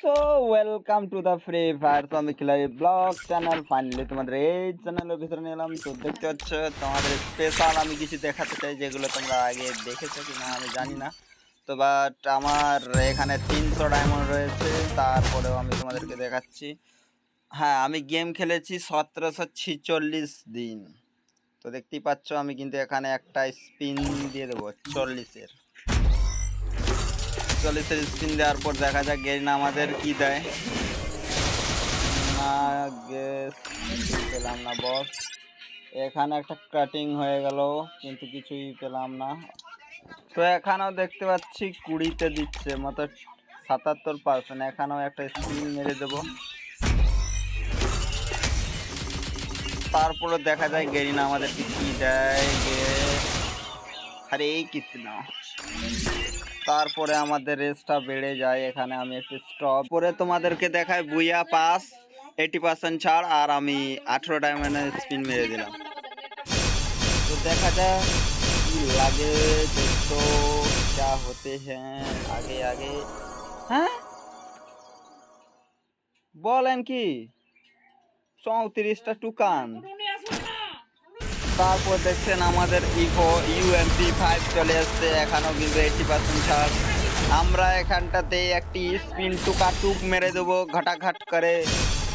So welcome to the free fire আমি খিলাড়ি blog channel. Finally তোমাদের এই চ্যানেলের ভিতরে নিলাম। তো দেখতে পাচ্ছ তোমাদের স্পেশাল আমি কিছু দেখাতে চাই, যেগুলো তোমরা আগে দেখেছো কিনা আমি জানি না। তো বাট আমার এখানে 300 ডায়মন্ড রয়েছে, তারপরেও আমি তোমাদেরকে দেখাচ্ছি। হ্যাঁ, আমি গেম খেলেছি 1746 দিন। তো দেখতেই পাচ্ছ আমি কিন্তু এখানে একটা স্পিন দিয়ে দেবো 40-এর স্পিন দেওয়ার পর দেখা যাক গেরিনা আমাদের কি দেয়। না, পেলাম না বস। এখানে একটা কাটিং হয়ে গেল, কিন্তু কিছুই পেলাম না। তো এখানেও দেখতে পাচ্ছি 20-তে দিচ্ছে, মতো 77%। এখানেও একটা স্পিন মেরে দেব, তারপরে দেখা যায় গেরিনা আমাদের কি দেয়। আরে এই কিছু না, তারপরে আমাদের রেসটা বেড়ে যায়। এখানে আমি একটু স্টপ করে তোমাদেরকে দেখাই বুইয়া পাস 80% ছাড়, আর আমি 18 ডায়মন্ডের স্পিন মেরে দিলাম। তো দেখা যাক কি লাগে, দেখতো क्या होते हैं আগে আগে। হ্যাঁ বলেন কি, 34টা টুকান। তারপর দেখছেন আমাদের ইভো UMP5 চলে আসছে, এখানেও কিন্তু 80% ছাড়। আমরা এখানটাতে একটি স্পিন টুক মেরে দেবো ঘাটাঘাট করে।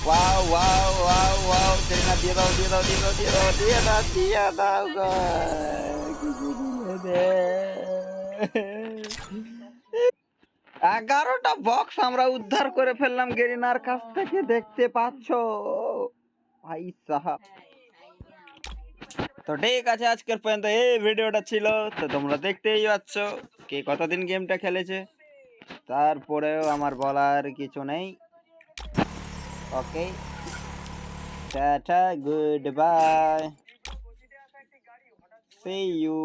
Wow wow wow wow, Garena দিয়ে দাও দিয়ে দাও দিয়ে দাও দিয়ে দাও দিয়ে দাও দিয়ে দাও গো। কিছু দিলে দে। 11টা বক্স আমরা উদ্ধার করে ফেললাম গেরিনার কাছ থেকে, দেখতে পাচ্ছ ভাই সাহাব। তো ঠিক আছে, আজকের পর্যন্ত এই ভিডিওটা ছিল। তো তোমরা দেখতেই পাচ্ছ কে কতদিন গেমটা খেলেছে। তারপরেও আমার বলার কিছু নেই। Okay, tata, good bye, see you.